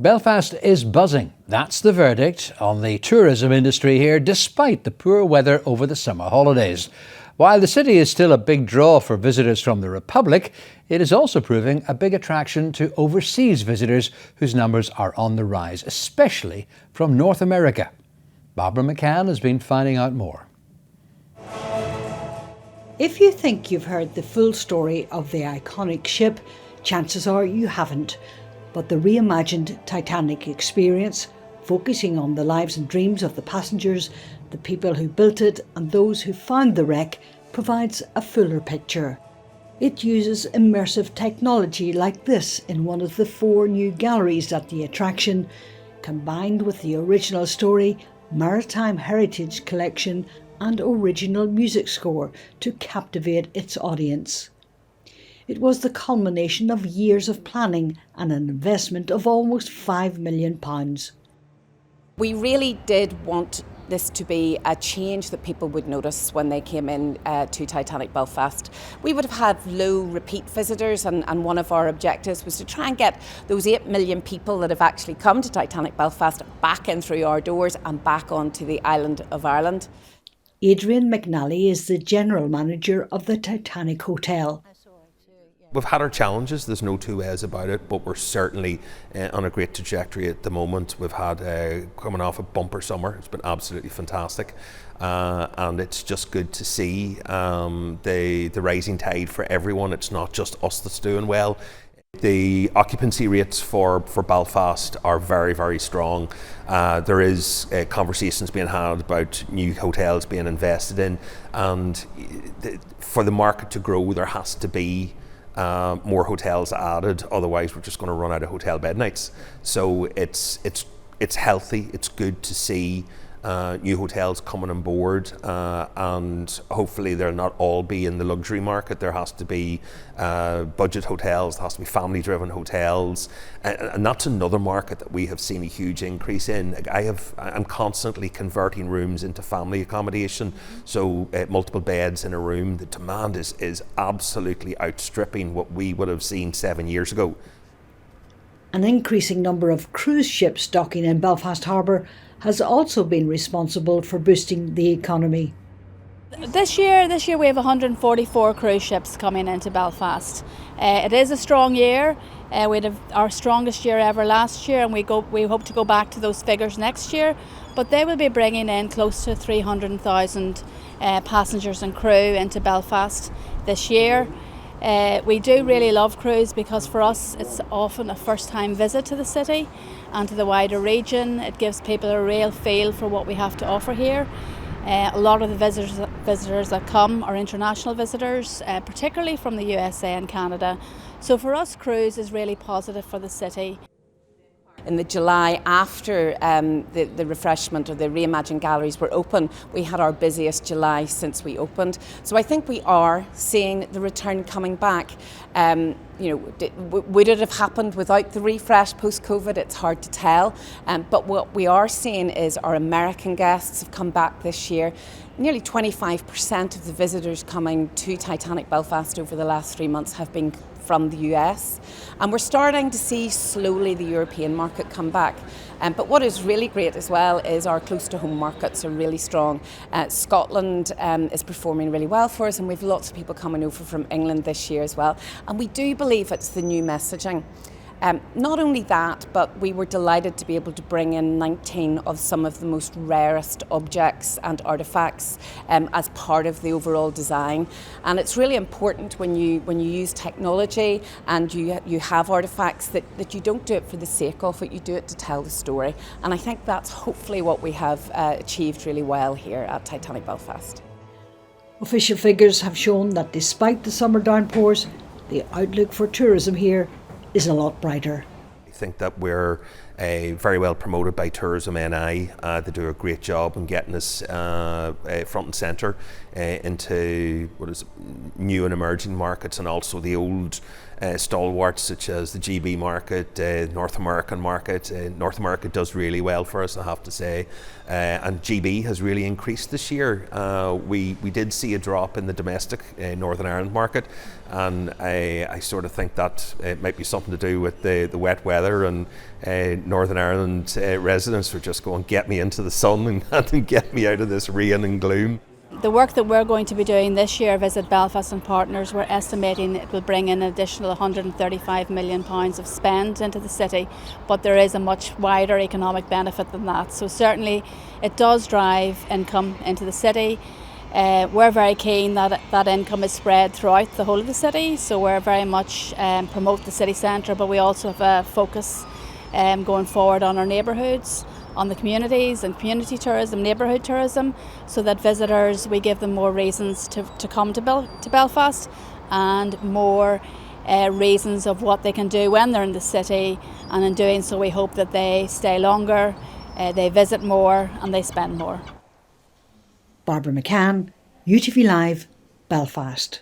Belfast is buzzing. That's the verdict on the tourism industry here, despite the poor weather over the summer holidays. While the city is still a big draw for visitors from the Republic, it is also proving a big attraction to overseas visitors whose numbers are on the rise, especially from North America. Barbara McCann has been finding out more. If you think you've heard the full story of the iconic ship, chances are you haven't. But the reimagined Titanic experience, focusing on the lives and dreams of the passengers, the people who built it and those who found the wreck, provides a fuller picture. It uses immersive technology like this in one of the 4 new galleries at the attraction, combined with the original story, maritime heritage collection and original music score to captivate its audience. It was the culmination of years of planning and an investment of almost £5 million. We really did want this to be a change that people would notice when they came in to Titanic Belfast. We would have had low repeat visitors, and one of our objectives was to try and get those 8 million people that have actually come to Titanic Belfast back in through our doors and back onto the island of Ireland. Adrian McNally is the general manager of the Titanic Hotel. We've had our challenges, there's no two ways about it, but we're certainly on a great trajectory at the moment. We've had coming off a bumper summer, it's been absolutely fantastic, and it's just good to see the rising tide for everyone. It's not just us that's doing well. The occupancy rates for Belfast are very, very strong. There is conversations being had about new hotels being invested in, and for the market to grow there has to be more hotels added, otherwise we're just going to run out of hotel bed nights. So it's healthy, it's good to see new hotels coming on board, and hopefully they'll not all be in the luxury market. There has to be budget hotels, there has to be family driven hotels, and that's another market that we have seen a huge increase in. I'm constantly converting rooms into family accommodation, so multiple beds in a room. The demand is absolutely outstripping what we would have seen 7 years ago. An increasing number of cruise ships docking in Belfast Harbour has also been responsible for boosting the economy. This year we have 144 cruise ships coming into Belfast. It is a strong year. We had our strongest year ever last year, and we hope to go back to those figures next year. But they will be bringing in close to 300,000 passengers and crew into Belfast this year. We do really love cruise because for us it's often a first time visit to the city and to the wider region. It gives people a real feel for what we have to offer here. A lot of the visitors that come are international visitors, particularly from the USA and Canada. So for us, cruise is really positive for the city. In the July after the refreshment or the Reimagining galleries were open, we had our busiest July since we opened. So I think we are seeing the return coming back. Would it have happened without the refresh post-COVID? It's hard to tell. But what we are seeing is our American guests have come back this year. Nearly 25% of the visitors coming to Titanic Belfast over the last 3 months have been from the US, and we're starting to see slowly the European market come back. But what is really great as well is our close to home markets are really strong. Scotland is performing really well for us, and we've lots of people coming over from England this year as well, and we do believe it's the new messaging. Not only that, but we were delighted to be able to bring in 19 of some of the most rarest objects and artefacts as part of the overall design. And it's really important when you use technology and you have artefacts that you don't do it for the sake of it, you do it to tell the story. And I think that's hopefully what we have achieved really well here at Titanic Belfast. Official figures have shown that despite the summer downpours, the outlook for tourism here is a lot brighter. I think that we're very well promoted by Tourism NI. They do a great job in getting us front and centre into new and emerging markets, and also the old stalwarts such as the GB market, North American market. North America does really well for us, I have to say, and GB has really increased this year. We did see a drop in the domestic Northern Ireland market, and I sort of think that it might be something to do with the wet weather, and Northern Ireland residents were just going, get me into the sun and get me out of this rain and gloom. The work that we're going to be doing this year, Visit Belfast and Partners, we're estimating it will bring in an additional £135 million of spend into the city, but there is a much wider economic benefit than that. So certainly it does drive income into the city. We're very keen that that income is spread throughout the whole of the city, so we're very much promote the city centre, but we also have a focus going forward on our neighbourhoods, on the communities and community tourism, neighbourhood tourism, so that visitors, we give them more reasons to come to Belfast, and more reasons of what they can do when they're in the city, and in doing so we hope that they stay longer, they visit more and they spend more. Barbara McCann, UTV Live, Belfast.